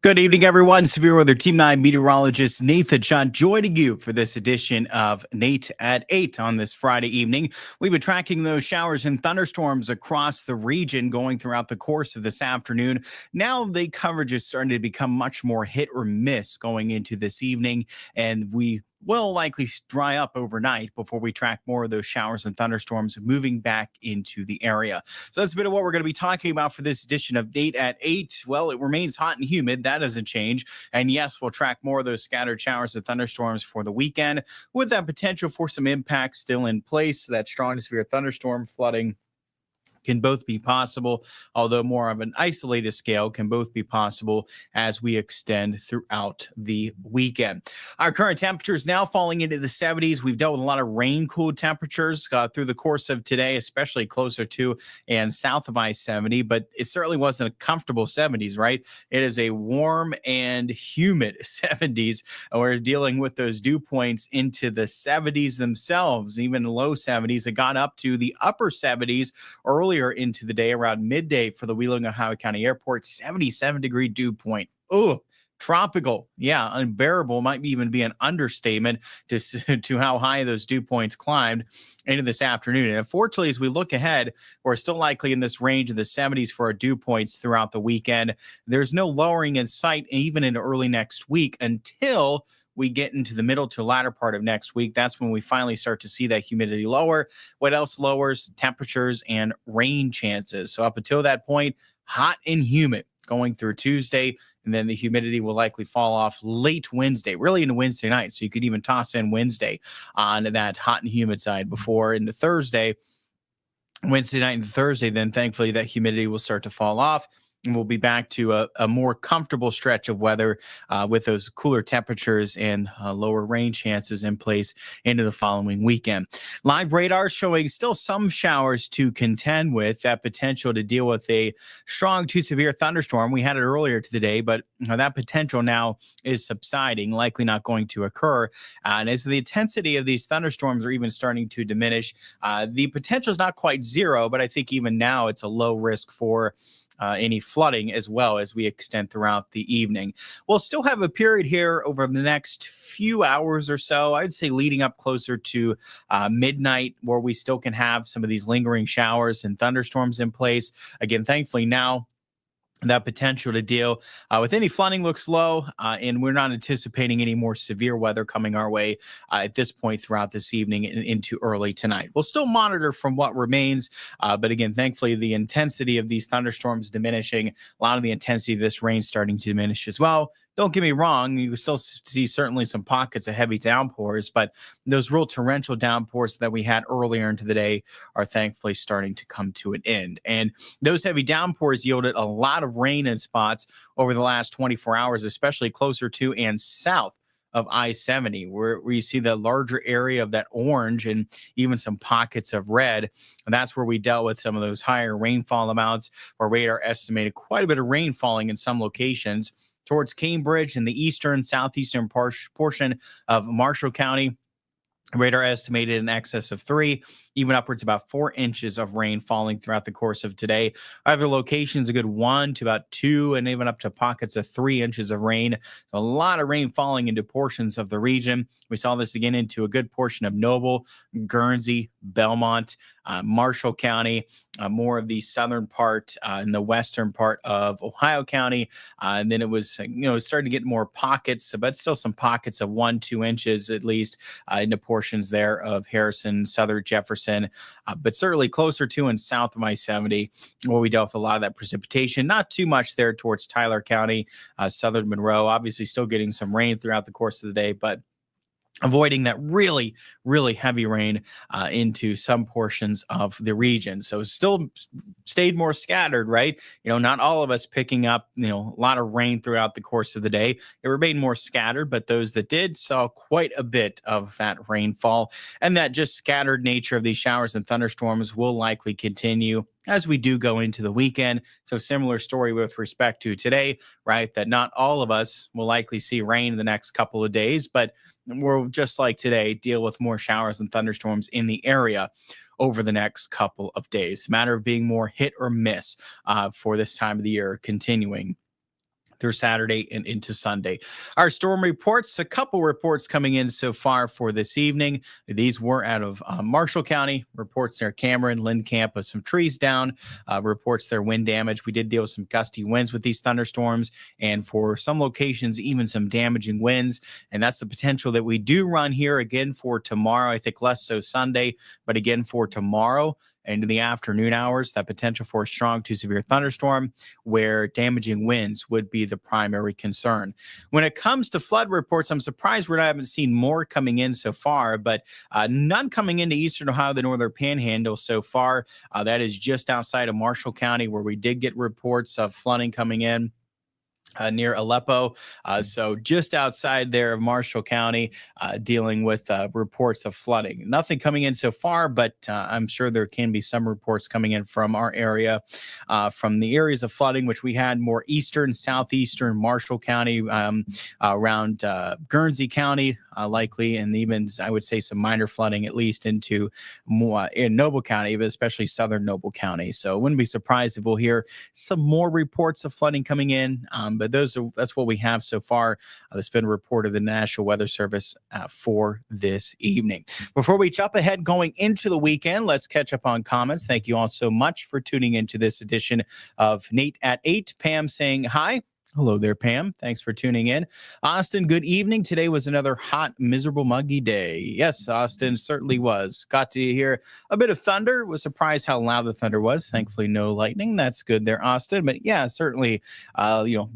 Good evening, everyone. Severe Weather Team 9 meteorologist Nathan Sean joining you for this edition of Nate at 8 on this Friday evening. We've been tracking those showers and thunderstorms across the region going throughout the course of this afternoon. Now the coverage is starting to become much more hit or miss going into this evening, and we will likely dry up overnight before we track more of those showers and thunderstorms moving back into the area. So that's a bit of what we're going to be talking about for this edition of Date at 8. Well, it remains hot and humid. That doesn't change. And yes, we'll track more of those scattered showers and thunderstorms for the weekend with that potential for some impacts still in place. That strong to severe thunderstorm flooding can both be possible, although more of an isolated scale can both be possible as we extend throughout the weekend. Our current temperatures now falling into the 70s. We've dealt with a lot of rain-cooled temperatures through the course of today, especially closer to and south of I-70, but it certainly wasn't a comfortable 70s, right? It is a warm and humid 70s. We're dealing with those dew points into the 70s themselves, even low 70s. It got up to the upper 70s earlier into the day around midday for the Wheeling, Ohio County Airport, 77-degree dew point. Oh, tropical. Yeah, unbearable might even be an understatement to how high those dew points climbed into this afternoon. And unfortunately, as we look ahead, we're still likely in this range of the 70s for our dew points throughout the weekend. There's no lowering in sight even into early next week until we get into the middle to latter part of next week. That's when we finally start to see that humidity lower. What else lowers? Temperatures and rain chances. So up until that point, hot and humid going through Tuesday, and then the humidity will likely fall off late Wednesday, really into Wednesday night. So you could even toss in Wednesday on that hot and humid side before into Thursday. Wednesday night and Thursday, then thankfully that humidity will start to fall off. And we'll be back to a more comfortable stretch of weather with those cooler temperatures and lower rain chances in place into the following weekend. Live radar showing still some showers to contend with, that potential to deal with a strong to severe thunderstorm. We had it earlier today, but that potential now is subsiding, likely not going to occur. And as the intensity of these thunderstorms are even starting to diminish, the potential is not quite zero, but I think even now it's a low risk for any flooding as well as we extend throughout the evening. We'll still have a period here over the next few hours or so, I'd say leading up closer to midnight, where we still can have some of these lingering showers and thunderstorms in place. Again, thankfully now, that potential to deal with any flooding looks low, and we're not anticipating any more severe weather coming our way at this point throughout this evening and into early tonight. We'll still monitor from what remains, but again, thankfully, the intensity of these thunderstorms diminishing, a lot of the intensity of this rain starting to diminish as well. Don't get me wrong, you still see certainly some pockets of heavy downpours, but those real torrential downpours that we had earlier into the day are thankfully starting to come to an end. And those heavy downpours yielded a lot of rain in spots over the last 24 hours, especially closer to and south of I-70, where you see the larger area of that orange and even some pockets of red. And that's where we dealt with some of those higher rainfall amounts, where radar estimated quite a bit of rain falling in some locations towards Cambridge and the eastern, southeastern portion of Marshall County. Radar estimated in excess of 3, even upwards about 4 inches of rain falling throughout the course of today. Other locations, a good 1 to about 2, and even up to pockets of 3 inches of rain. So a lot of rain falling into portions of the region. We saw this again into a good portion of Noble, Guernsey, Belmont, Marshall County, more of the southern part and the western part of Ohio County. And then it was, it started to get more pockets, but still some pockets of 1-2 inches at least into portions there of Harrison, southern Jefferson, but certainly closer to and south of I-70, where we dealt with a lot of that precipitation. Not too much there towards Tyler County, southern Monroe. Obviously still getting some rain throughout the course of the day, but avoiding that really, really heavy rain into some portions of the region. So still stayed more scattered, right? Not all of us picking up, a lot of rain throughout the course of the day. It remained more scattered, but those that did saw quite a bit of that rainfall. And that just scattered nature of these showers and thunderstorms will likely continue as we do go into the weekend. So similar story with respect to today, right? That not all of us will likely see rain in the next couple of days, but we'll, just like today, deal with more showers and thunderstorms in the area over the next couple of days. Matter of being more hit or miss for this time of the year continuing through Saturday and into Sunday. Our storm reports, a couple reports coming in so far for this evening. These were out of Marshall County. Reports there, Cameron, Lynn Camp, of some trees down. Reports there, wind damage. We did deal with some gusty winds with these thunderstorms, and for some locations, even some damaging winds. And that's the potential that we do run here again for tomorrow. I think less so Sunday, but again for tomorrow. Into the afternoon hours, that potential for a strong to severe thunderstorm where damaging winds would be the primary concern. When it comes to flood reports, I'm surprised we haven't seen more coming in so far, but none coming into eastern Ohio, the northern panhandle so far. That is just outside of Marshall County, where we did get reports of flooding coming in. Near Aleppo. So just outside there of Marshall County, dealing with reports of flooding. Nothing coming in so far, but I'm sure there can be some reports coming in from our area, from the areas of flooding, which we had more eastern, southeastern Marshall County, around Guernsey County, likely, and even, I would say, some minor flooding, at least into in Noble County, but especially southern Noble County. So I wouldn't be surprised if we'll hear some more reports of flooding coming in. But that's what we have so far. That's been reported the National Weather Service for this evening. Before we jump ahead going into the weekend, let's catch up on comments. Thank you all so much for tuning into this edition of Nate at 8. Pam saying hi. Hello there, Pam. Thanks for tuning in. Austin, good evening. Today was another hot, miserable, muggy day. Yes, Austin, certainly was. Got to hear a bit of thunder. Was surprised how loud the thunder was. Thankfully, no lightning. That's good there, Austin. But yeah, certainly,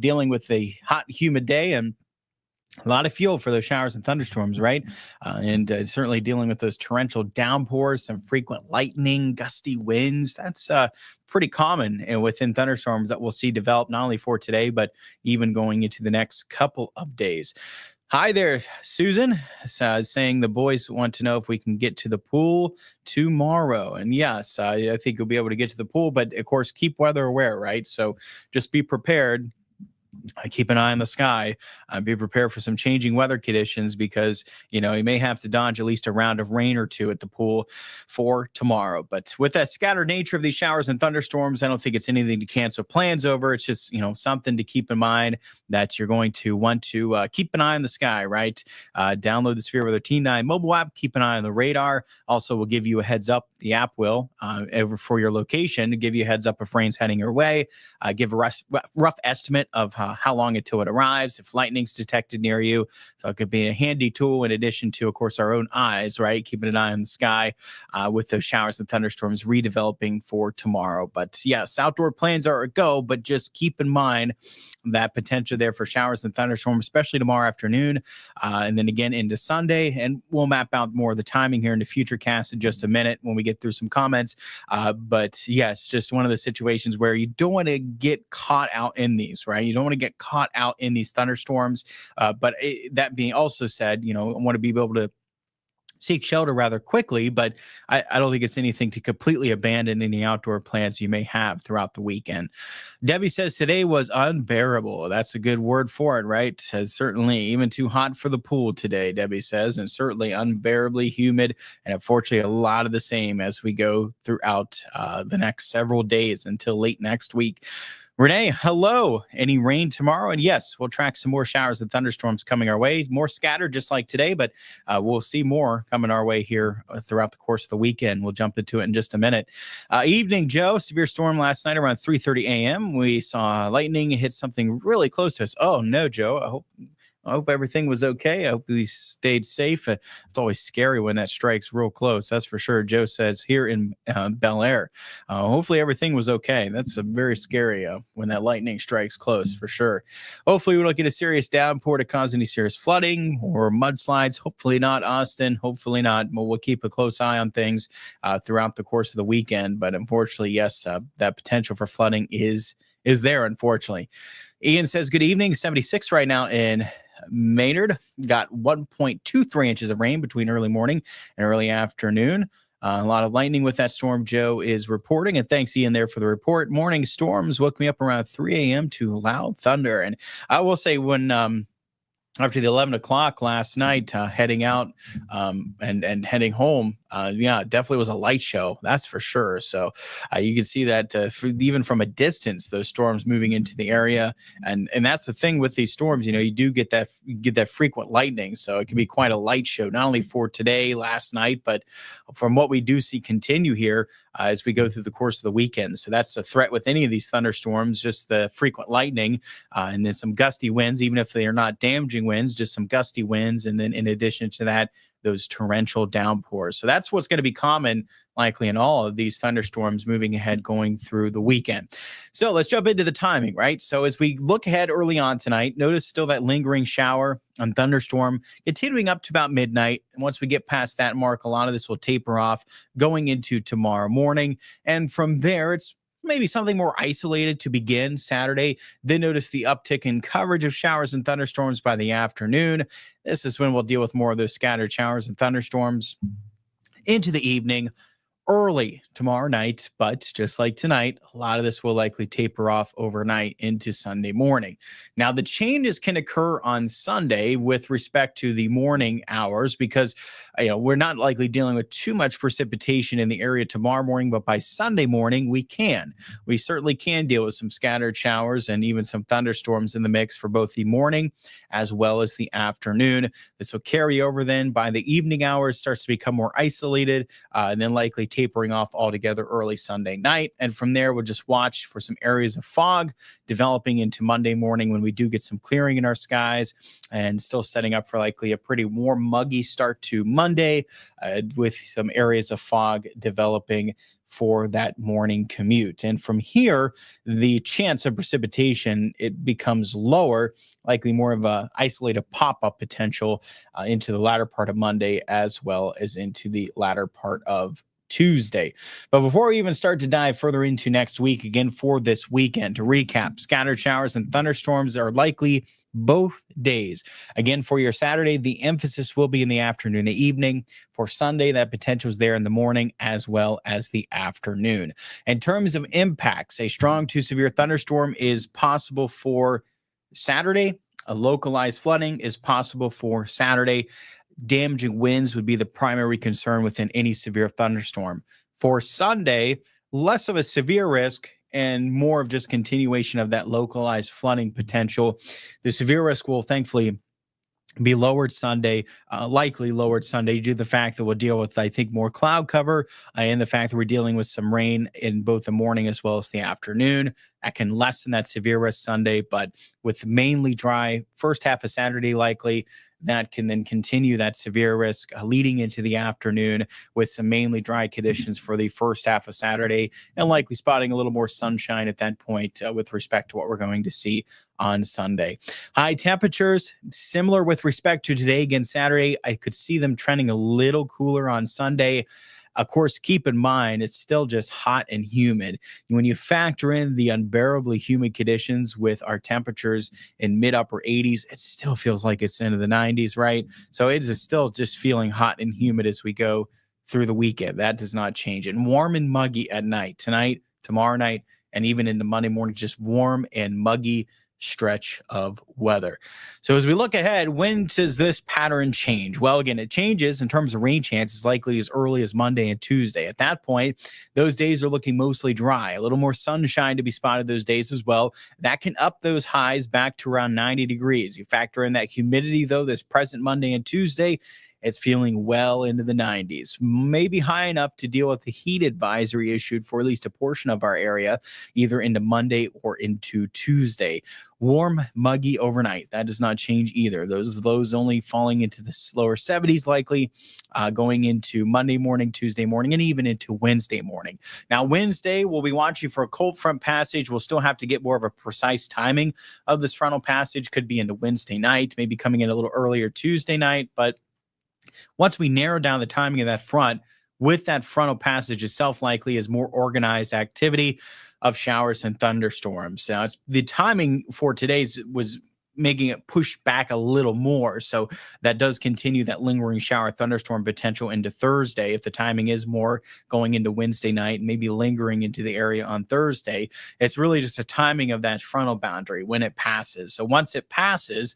dealing with a hot, humid day and a lot of fuel for those showers and thunderstorms, right? And certainly dealing with those torrential downpours, some frequent lightning, gusty winds. That's pretty common within thunderstorms that we'll see develop not only for today, but even going into the next couple of days. Hi there, Susan, saying the boys want to know if we can get to the pool tomorrow. And yes, I think you'll be able to get to the pool, but of course, keep weather aware, right? So just be prepared. Keep an eye on the sky. Be prepared for some changing weather conditions because, you may have to dodge at least a round of rain or two at the pool for tomorrow. But with that scattered nature of these showers and thunderstorms, I don't think it's anything to cancel plans over. It's just, something to keep in mind that you're going to want to keep an eye on the sky, right? Download the Sphere Weather Team 9 mobile app. Keep an eye on the radar. Also, will give you a heads up. The app will, for your location, to give you a heads up if rain's heading your way. Give a rough estimate of how long until it arrives, if lightning's detected near you. So it could be a handy tool in addition to, of course, our own eyes, right? Keeping an eye on the sky with those showers and thunderstorms redeveloping for tomorrow. But yes, outdoor plans are a go, but just keep in mind that potential there for showers and thunderstorms, especially tomorrow afternoon, and then again into Sunday. And we'll map out more of the timing here in the future cast in just a minute when we get through some comments. But yes, just one of the situations where you don't want to get caught out in these, right? You don't want to get caught out in these thunderstorms. But that being also said, I want to be able to seek shelter rather quickly, but I don't think it's anything to completely abandon any outdoor plans you may have throughout the weekend. Debbie says today was unbearable. That's a good word for it, right? Says certainly even too hot for the pool today, Debbie says, and certainly unbearably humid, and unfortunately a lot of the same as we go throughout the next several days until late next week. Renee, hello. Any rain tomorrow? And yes, we'll track some more showers and thunderstorms coming our way. More scattered, just like today, but we'll see more coming our way here throughout the course of the weekend. We'll jump into it in just a minute. Evening, Joe. Severe storm last night around 3:30 a.m. We saw lightning hit something really close to us. Oh, no, Joe. I hope everything was okay. I hope we stayed safe. It's always scary when that strikes real close. That's for sure. Joe says here in Bel Air. Hopefully everything was okay. That's very scary when that lightning strikes close, for sure. Hopefully we don't get a serious downpour to cause any serious flooding or mudslides. Hopefully not, Austin. Hopefully not. But we'll keep a close eye on things throughout the course of the weekend. But unfortunately, yes, that potential for flooding is there, unfortunately. Ian says, good evening. 76 right now in Maynard. Got 1.23 inches of rain between early morning and early afternoon. A lot of lightning with that storm, Joe is reporting. And thanks, Ian, there for the report. Morning storms woke me up around 3 a.m. to loud thunder. And I will say when after the 11 o'clock last night, heading out and heading home, Yeah, it definitely was a light show, that's for sure. So you can see that even from a distance, those storms moving into the area, and that's the thing with these storms. You do get that frequent lightning, so it can be quite a light show, not only for today, last night, but from what we do see continue here as we go through the course of the weekend. So that's a threat with any of these thunderstorms, just the frequent lightning and then some gusty winds, even if they are not damaging winds, just some gusty winds, and then in addition to that, those torrential downpours. So that's what's going to be common likely in all of these thunderstorms moving ahead going through the weekend. So let's jump into the timing, right? So as we look ahead early on tonight, notice still that lingering shower and thunderstorm continuing up to about midnight. And once we get past that mark, a lot of this will taper off going into tomorrow morning. And from there, it's maybe something more isolated to begin Saturday. Then notice the uptick in coverage of showers and thunderstorms by the afternoon. This is when we'll deal with more of those scattered showers and thunderstorms into the evening. Early tomorrow night, but just like tonight, a lot of this will likely taper off overnight into Sunday morning. Now, the changes can occur on Sunday with respect to the morning hours because we're not likely dealing with too much precipitation in the area tomorrow morning, but by Sunday morning, we certainly can deal with some scattered showers and even some thunderstorms in the mix for both the morning as well as the afternoon. This will carry over then by the evening hours, starts to become more isolated, and then likely tapering off altogether early Sunday night. And from there, we'll just watch for some areas of fog developing into Monday morning when we do get some clearing in our skies, and still setting up for likely a pretty warm, muggy start to Monday with some areas of fog developing for that morning commute. And from here, the chance of precipitation, it becomes lower, likely more of a isolated pop-up potential into the latter part of Monday as well as into the latter part of Tuesday. But before we even start to dive further into next week, again for this weekend, to recap, scattered showers and thunderstorms are likely both days. Again, for your Saturday, the emphasis will be in the afternoon and evening. For Sunday, that potential is there in the morning as well as the afternoon. In terms of impacts, a strong to severe thunderstorm is possible for Saturday. A localized flooding is possible for Saturday. Damaging winds would be the primary concern within any severe thunderstorm. For Sunday, less of a severe risk and more of just continuation of that localized flooding potential. The severe risk will thankfully be lowered Sunday, likely lowered Sunday due to the fact that we'll deal with, I think, more cloud cover and the fact that we're dealing with some rain in both the morning as well as the afternoon. That can lessen that severe risk Sunday, but with mainly dry first half of Saturday likely, that can then continue that severe risk leading into the afternoon with some mainly dry conditions for the first half of Saturday, and likely spotting a little more sunshine at that point with respect to what we're going to see on Sunday. High temperatures, similar with respect to today. Again, Saturday, I could see them trending a little cooler on Sunday. Of course, keep in mind, it's still just hot and humid. When you factor in the unbearably humid conditions with our temperatures in mid-upper 80s, it still feels like it's into the 90s, right? So it is still just feeling hot and humid as we go through the weekend. That does not change. And warm and muggy at night, tonight, tomorrow night, and even into Monday morning, just warm and muggy stretch of weather. So as we look ahead, when does this pattern change? Well, again, it changes in terms of rain chances likely as early as Monday and Tuesday. At that point, those days are looking mostly dry, a little more sunshine to be spotted those days as well. That can up those highs back to around 90 degrees. You factor in that humidity, though, this present Monday and Tuesday, it's feeling well into the 90s, maybe high enough to deal with the heat advisory issued for at least a portion of our area, either into Monday or into Tuesday. Warm, muggy overnight. That does not change either. Those lows only falling into the lower 70s likely going into Monday morning, Tuesday morning, and even into Wednesday morning. Now, Wednesday, we'll be watching for a cold front passage. We'll still have to get more of a precise timing of this frontal passage. Could be into Wednesday night, maybe coming in a little earlier Tuesday night, but once we narrow down the timing of that front, with that frontal passage itself likely is more organized activity of showers and thunderstorms. Now, the timing for today's was making it push back a little more. So that does continue that lingering shower thunderstorm potential into Thursday. If the timing is more going into Wednesday night, maybe lingering into the area on Thursday, it's really just a timing of that frontal boundary when it passes. So once it passes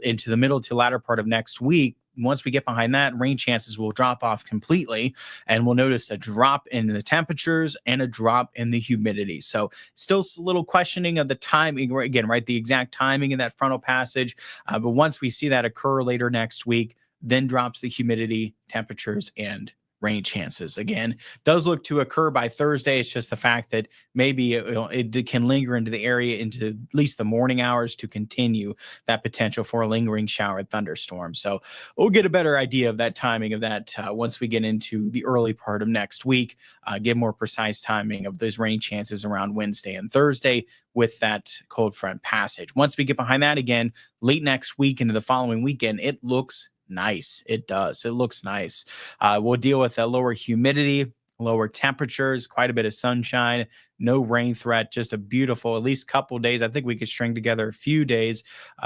into the middle to latter part of next week, once we get behind that, rain chances will drop off completely, and we'll notice a drop in the temperatures and a drop in the humidity. So still a little questioning of the timing, again, right? The exact timing of that frontal passage. But once we see that occur later next week, then drops the humidity, temperatures, and rain chances. Again, does look to occur by Thursday. It's just the fact that maybe it can linger into the area into at least the morning hours to continue that potential for a lingering shower and thunderstorm. So we'll get a better idea of that timing of that once we get into the early part of next week, get more precise timing of those rain chances around Wednesday and Thursday with that cold front passage. Once we get behind that again, late next week into the following weekend, it looks nice. It does. It looks nice. We'll deal with a lower humidity, lower temperatures, quite a bit of sunshine, no rain threat, just a beautiful, at least couple days. I think we could string together a few days,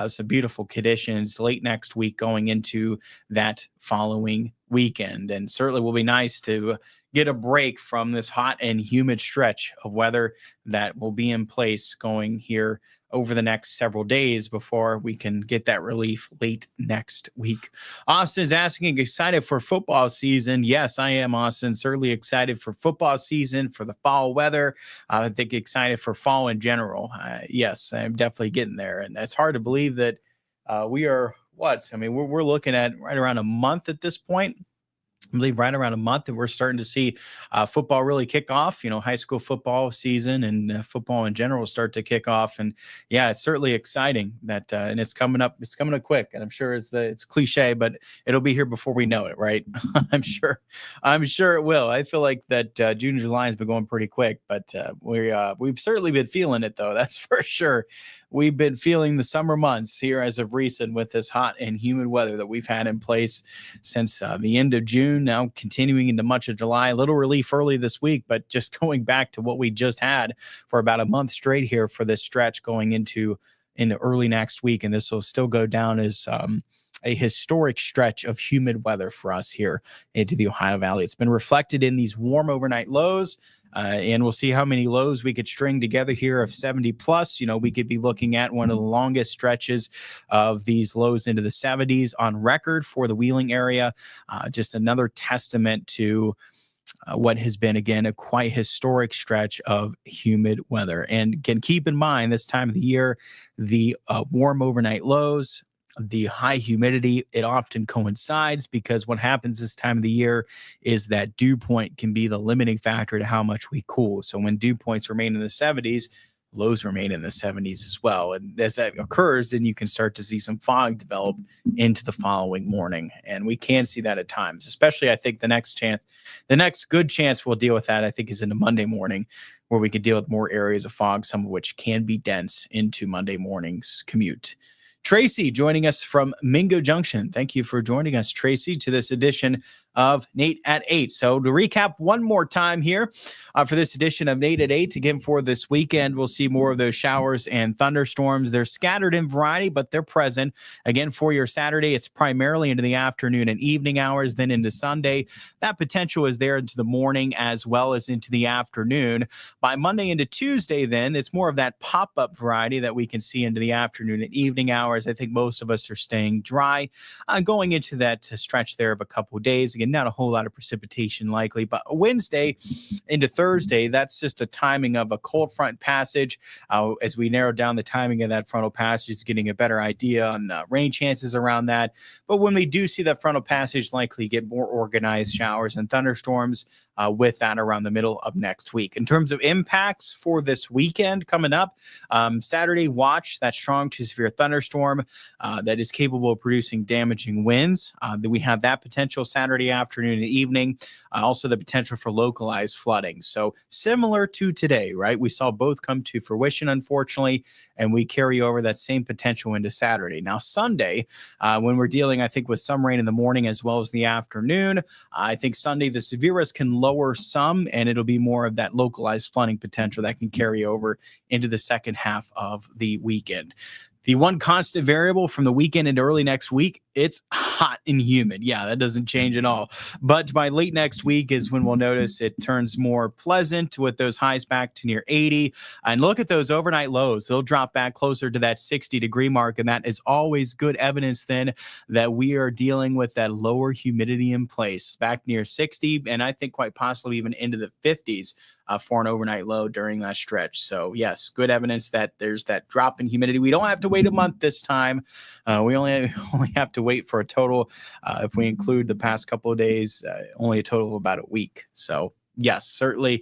some beautiful conditions late next week going into that following weekend. And certainly will be nice to get a break from this hot and humid stretch of weather that will be in place going here over the next several days before we can get that relief late next week. Austin's asking, excited for football season? Yes, I am, Austin. Certainly excited for football season, for the fall weather. I think excited for fall in general. Yes, I'm definitely getting there. And it's hard to believe that we are what? I mean, we're looking at right around a month at this point. I believe right around a month that we're starting to see football really kick off. High school football season and football in general start to kick off. And yeah, it's certainly exciting that and it's coming up. It's coming up quick. And I'm sure it's cliche, but it'll be here before we know it, right? I'm sure it will. I feel like that June and July has been going pretty quick, but we've certainly been feeling it though. That's for sure. We've been feeling the summer months here as of recent with this hot and humid weather that we've had in place since the end of June, now continuing into much of July. A little relief early this week, but just going back to what we just had for about a month straight here for this stretch going into early next week. And this will still go down as a historic stretch of humid weather for us here into the Ohio Valley. It's been reflected in these warm overnight lows. And we'll see how many lows we could string together here of 70 plus. We could be looking at one of the longest stretches of these lows into the 70s on record for the Wheeling area. Just another testament to what has been, again, a quite historic stretch of humid weather. And again, keep in mind this time of the year, the warm overnight lows, the high humidity, it often coincides because what happens this time of the year is that dew point can be the limiting factor to how much we cool. So when dew points remain in the 70s, lows remain in the 70s as well. And as that occurs, then you can start to see some fog develop into the following morning. And we can see that at times, especially I think the next good chance we'll deal with that, I think, is into Monday morning, where we could deal with more areas of fog, some of which can be dense into Monday morning's commute. Tracy joining us from Mingo Junction. Thank you for joining us, Tracy, to this edition of Nate at 8. So to recap one more time here for this edition of Nate at 8, again, for this weekend, we'll see more of those showers and thunderstorms. They're scattered in variety, but they're present. Again, for your Saturday, it's primarily into the afternoon and evening hours, then into Sunday. That potential is there into the morning as well as into the afternoon. By Monday into Tuesday, then, it's more of that pop-up variety that we can see into the afternoon and evening hours. I think most of us are staying dry going into that stretch there of a couple of days. Again, not a whole lot of precipitation likely, but Wednesday into Thursday, that's just a timing of a cold front passage. As we narrow down the timing of that frontal passage, getting a better idea on rain chances around that. But when we do see that frontal passage, likely get more organized showers and thunderstorms with that around the middle of next week. In terms of impacts for this weekend coming up, Saturday, watch that strong to severe thunderstorm that is capable of producing damaging winds. Then we have that potential Saturday afternoon and evening, also the potential for localized flooding. So similar to today, right? We saw both come to fruition, unfortunately, and we carry over that same potential into Saturday. Now, Sunday, when we're dealing, I think, with some rain in the morning as well as the afternoon, I think Sunday, the severe risk can lower some, and it'll be more of that localized flooding potential that can carry over into the second half of the weekend. The one constant variable from the weekend into early next week, it's hot and humid. Yeah, that doesn't change at all. But by late next week is when we'll notice it turns more pleasant with those highs back to near 80. And look at those overnight lows. They'll drop back closer to that 60-degree mark. And that is always good evidence then that we are dealing with that lower humidity in place back near 60. And I think quite possibly even into the 50s. For an overnight low during that stretch. So yes, good evidence that there's that drop in humidity. We don't have to wait a month this time. We only have to wait for a total, if we include the past couple of days, only a total of about a week. So yes, certainly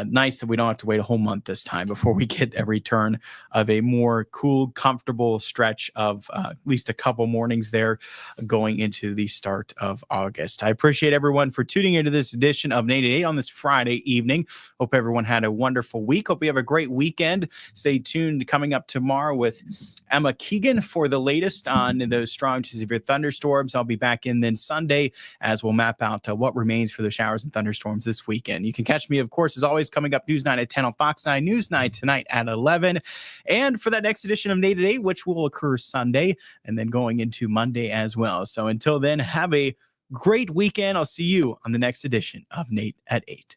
nice that we don't have to wait a whole month this time before we get a return of a more cool, comfortable stretch of at least a couple mornings there going into the start of August. I appreciate everyone for tuning into this edition of Nate at 8 on this Friday evening. Hope everyone had a wonderful week. Hope you have a great weekend. Stay tuned coming up tomorrow with Emma Keegan for the latest on those strong to severe thunderstorms. I'll be back in then Sunday as we'll map out what remains for the showers and thunderstorms this weekend. You can catch me, of course, as always, coming up News 9 at 10 on Fox 9, News 9 tonight at 11. And for that next edition of Nate at 8, which will occur Sunday and then going into Monday as well. So until then, have a great weekend. I'll see you on the next edition of Nate at 8.